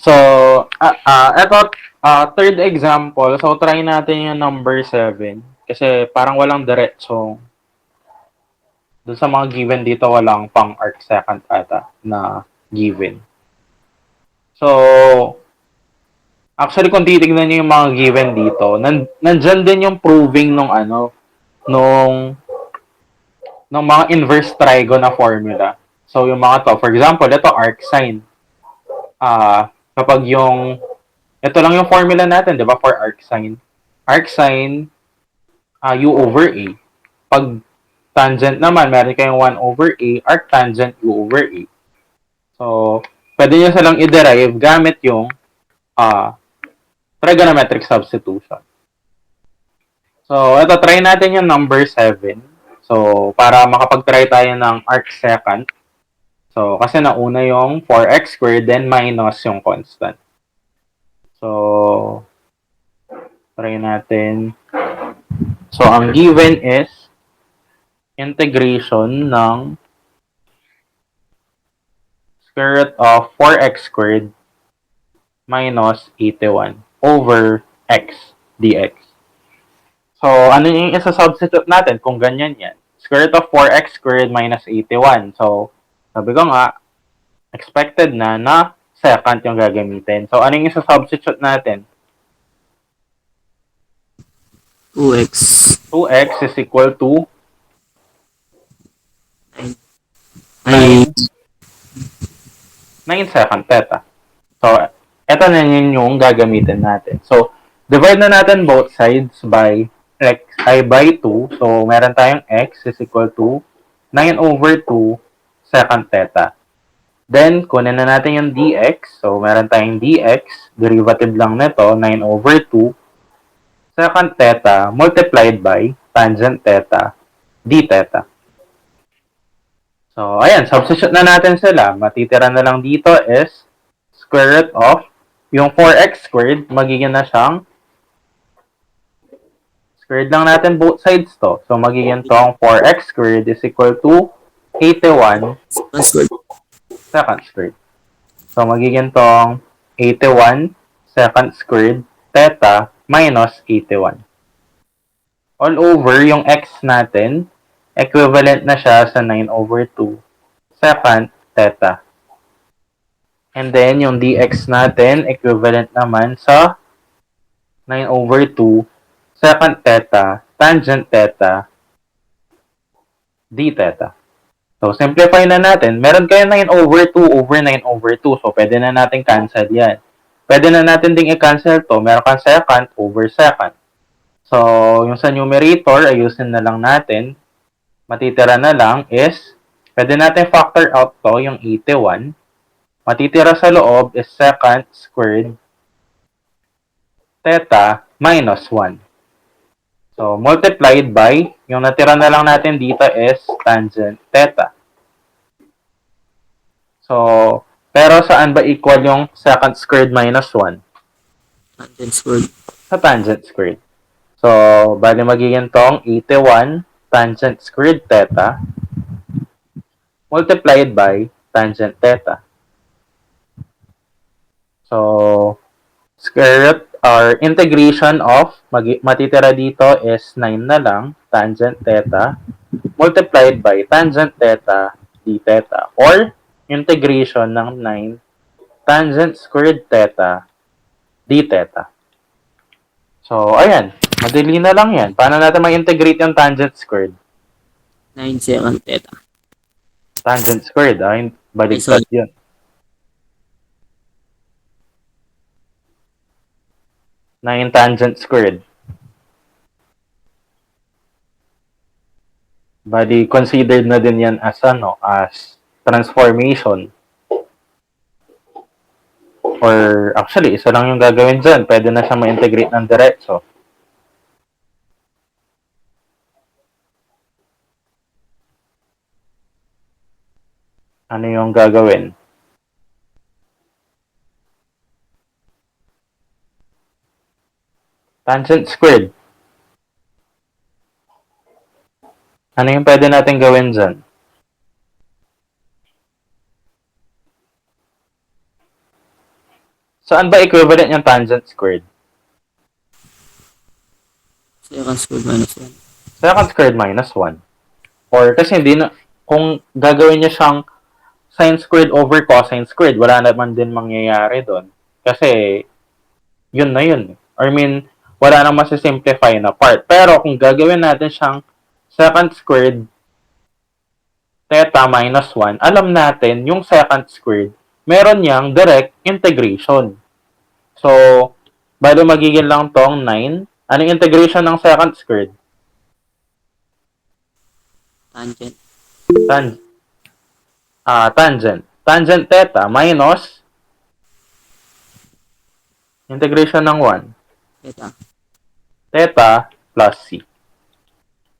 So, third example. So, try natin yung number 7. Kasi parang walang diretso. Doon sa mga given dito, walang pang arc second ata na given. So, actually, kung titignan nyo yung mga given dito, nandyan din yung proving nung mga inverse trigo na formula. So, yung mga to, for example, ito arc sine. Kapag ito lang yung formula natin, di ba, for arc sine. Arc sine, u over a. Pag tangent naman, meron kayong 1 over a, arc tangent u over a. So, pwede nyo silang i-derive gamit yung trigonometric substitution. So, ito, try natin yung number 7. So, para makapag-try tayo ng arc second. So, kasi nauna yung 4x squared, then minus yung constant. So, try natin. So, ang given is integration ng square root of 4x squared minus 81 over x dx. So, ano yung isa-substitute natin kung ganyan yan? Square root of 4x squared minus 81. So, sabi ko nga, expected na second yung gagamitin. So, ano yung isa-substitute natin? 2x. 2x is equal to 9. 9 second theta. So, eto na yun yung gagamitin natin. So, divide na natin both sides by by 2. So, meron tayong x is equal to 9 over 2 second theta. Then, kunin na natin yung dx. So, meron tayong dx, derivative lang nito, 9 over 2 second theta multiplied by tangent theta d theta. So, ayan, substitute na natin sila. Matitira na lang dito is square root of yung 4x squared, magiging na siyang squared lang natin both sides to. So, magiging tong 4x squared is equal to 81 second squared. So, magiging tong 81 second squared theta minus 81. All over yung x natin, equivalent na siya sa 9 over 2 second theta. And then, yung dx natin, equivalent naman sa 9 over 2 second theta tangent theta d theta. So, simplify na natin. Meron kayo 9 over 2 over 9 over 2. So, pwede na natin cancel yan. Pwede na natin ding i-cancel to. Meron kang second over second. So, yung sa numerator, ayusin na lang natin. Matitira na lang is, pwede natin factor out to, yung 81. Matitira sa loob is second squared theta minus 1. So, multiplied by, yung natira na lang natin dito is tangent theta. So, pero saan ba equal yung second squared minus 1? Tangent squared. Sa tangent squared. So, bali magiging tong 81 tangent squared theta multiplied by tangent theta. So, square root or integration of, matitira dito is 9 na lang, tangent theta, multiplied by tangent theta d theta. Or, integration ng 9 tangent squared theta d theta. So, ayan. Madali na lang yan. Paano natin ma-integrate yung tangent squared? 9 second theta. Tangent squared, baliktad yun. Na yung tangent squared. Bali, considered na din yan as transformation. Or, actually, isa lang yung gagawin dyan. Pwede na siya ma-integrate ng diretso. Ano yung gagawin? Tangent squared. Ano yung pwede natin gawin dyan? Saan ba equivalent yung tangent squared? Secant squared minus 1. Secant squared minus 1. Or kasi hindi na, kung gagawin niya siyang sine squared over cosine squared, wala naman din mangyayari doon. Kasi, yun na yun. I mean, wala nang masisimplify na part. Pero kung gagawin natin siyang secant squared theta minus 1, alam natin yung secant squared, meron niyang direct integration. So, balo magiging lang tong 9. Anong integration ng secant squared? Tangent. Tangent. Tangent theta minus integration ng 1. Theta. Theta plus c.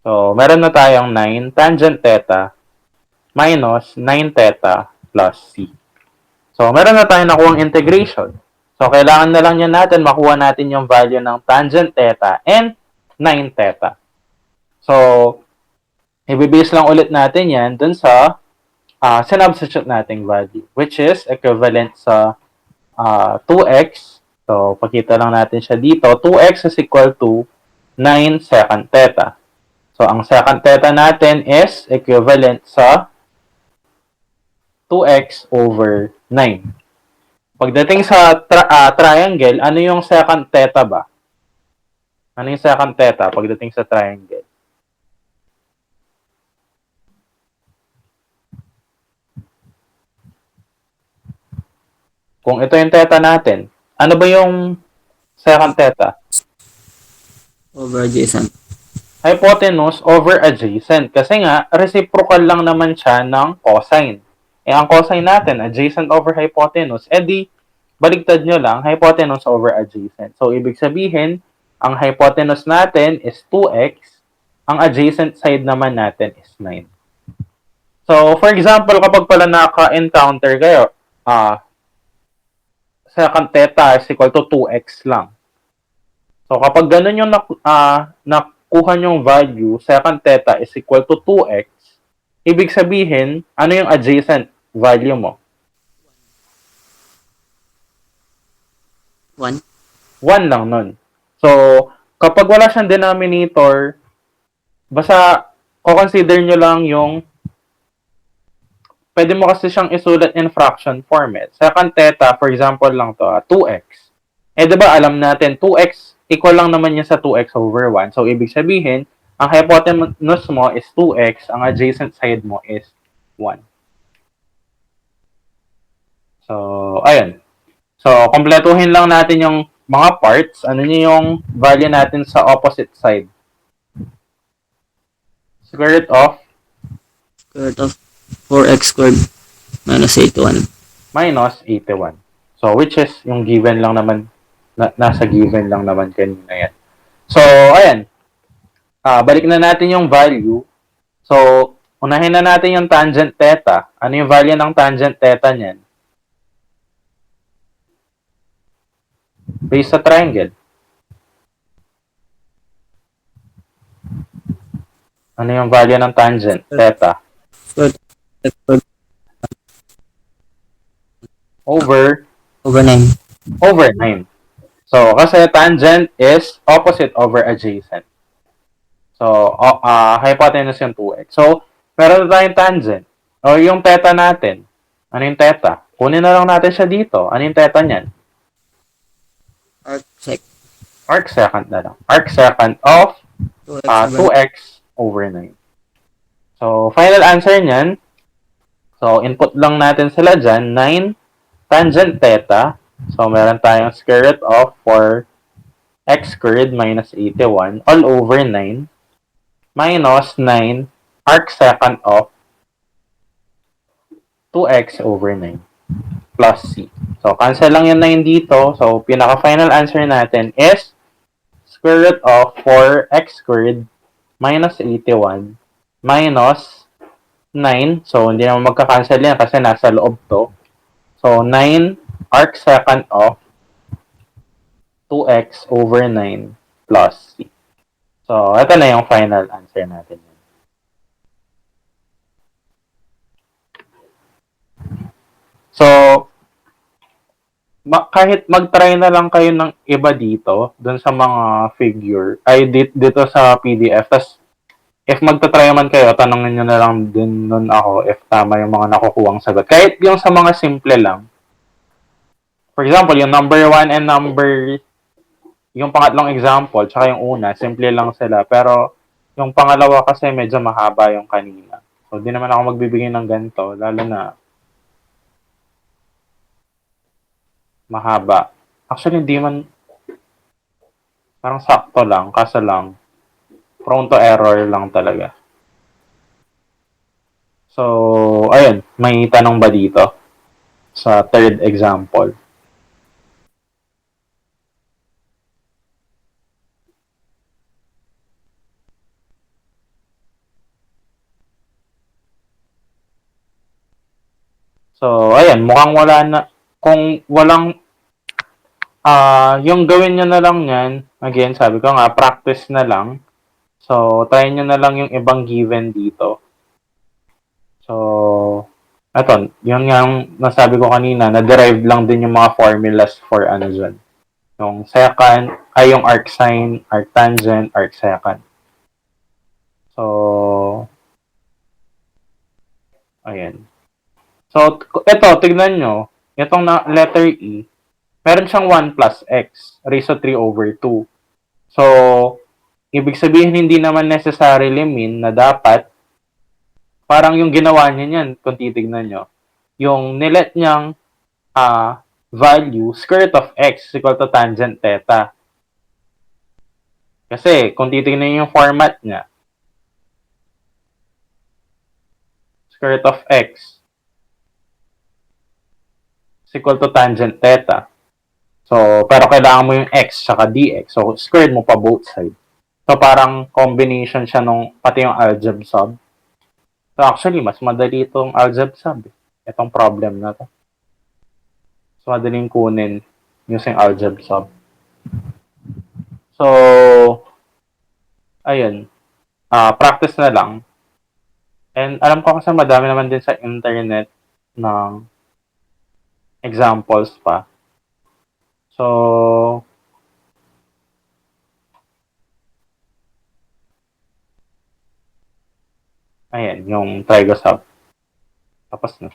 So, meron na tayong 9 tangent theta minus 9 theta plus c. So, meron na tayong nakuhang integration. So, kailangan na lang yan natin makuha natin yung value ng tangent theta and 9 theta. So, ibibase lang ulit natin yan dun sa sinubstitute nating value, which is equivalent sa 2x. So, pakita lang natin siya dito. 2x is equal to 9 secant theta. So, ang secant theta natin is equivalent sa 2x over 9. Pagdating sa triangle, ano yung secant theta ba? Ano yung secant theta pagdating sa triangle? Kung ito yung theta natin, ano ba yung secant theta? Over adjacent. Hypotenuse over adjacent. Kasi nga, reciprocal lang naman siya ng cosine. Ang cosine natin, adjacent over hypotenuse, di, baligtad nyo lang, hypotenuse over adjacent. So, ibig sabihin, ang hypotenuse natin is 2x, ang adjacent side naman natin is 9. So, for example, kapag pala naka-encounter kayo, secant theta is equal to 2x lang. So, kapag ganun yung nakuha nyong value, secant theta is equal to 2x, ibig sabihin, ano yung adjacent value mo? 1. 1 lang nun. So, kapag wala siyang denominator, basta consider nyo lang yung pwede mo kasi siyang isulat in fraction form. Secant theta, for example lang to, 2x. Diba alam natin, 2x, equal lang naman yan sa 2x over 1. So, ibig sabihin, ang hypotenuse mo is 2x, ang adjacent side mo is 1. So, ayun. So, kompletuhin lang natin yung mga parts. Ano niyo yung value natin sa opposite side? Square root of? Square root of 4x squared minus 81. Minus 81. So, which is yung given lang naman, nasa given lang naman kanina yan. So, ayan. Balik na natin yung value. So, unahin na natin yung tangent theta. Ano yung value ng tangent theta niyan? Base sa triangle. Ano yung value ng tangent theta? Square root Over over 9. over 9. So, kasi tangent is opposite over adjacent. So, hypotenuse yung 2x. So, meron na tayong tangent. O yung theta natin. Ano yung theta? Kunin na lang natin siya dito. Ano yung theta niyan? Arc sec. Arc secant na lang. Arc secant of 2x over 2x over 9. So, final answer niyan. So, input lang natin sila dyan. 9 tangent theta. So, meron tayong square root of 4x squared minus 81 all over 9 minus 9 arc secant of 2x over 9 plus c. So, cancel lang yung 9 dito. So, pinaka-final answer natin is square root of 4x squared minus 81 minus 9. So, hindi naman magka-cancel yan kasi nasa loob to. So, 9 arc secant of 2x over 9 plus c. So, ito na yung final answer natin. So, kahit mag-try na lang kayo ng iba dito, dun sa mga figure, ay dito sa PDF, tas if magta-try man kayo, tanongin nyo na lang din nun ako if tama yung mga nakukuhang sagot. Kahit yung sa mga simple lang. For example, yung number 1 and yung pangatlong example, tsaka yung una, simple lang sila. Pero yung pangalawa kasi medyo mahaba yung kanina. So, di naman ako magbibigay ng ganito, lalo na mahaba. Actually, hindi man, parang sakto lang, kaso lang, prone to error lang talaga. So, ayun, may tanong ba dito sa third example? So, ayan, mukhang wala na. Kung walang, yung gawin nyo na lang yan, again, sabi ko nga, practice na lang. So, try nyo na lang yung ibang given dito. So, eto, yun nga yung nasabi ko kanina, na-derive lang din yung mga formulas for ano dyan. Yung second, ay yung arcsine, arctangent, arcsecond. So, ayan. So, ito, tignan nyo. Itong na letter E, meron siyang 1 plus x raised to 3 over 2. So, ibig sabihin hindi naman necessarily mean na dapat parang yung ginawa niya niyan kung titignan nyo. Yung nilet niyang value, square root of x is equal to tangent theta. Kasi, kung titignan nyo yung format niya, square root of x is equal to tangent theta. So, pero kailangan mo yung x saka dx. So, squared mo pa both sides. So, parang combination siya nung pati yung algebra sub. So, actually, mas madali itong algebra sub. Itong problem na to. So, madaling kunin using algebra sub. So, ayun. Practice na lang. And alam ko kasi madami naman din sa internet ng examples pa. So, ayan, yung trigo sub. Tapos na.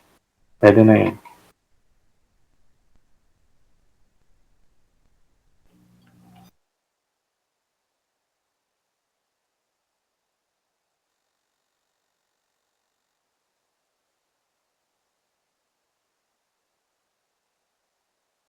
Pwede na yun.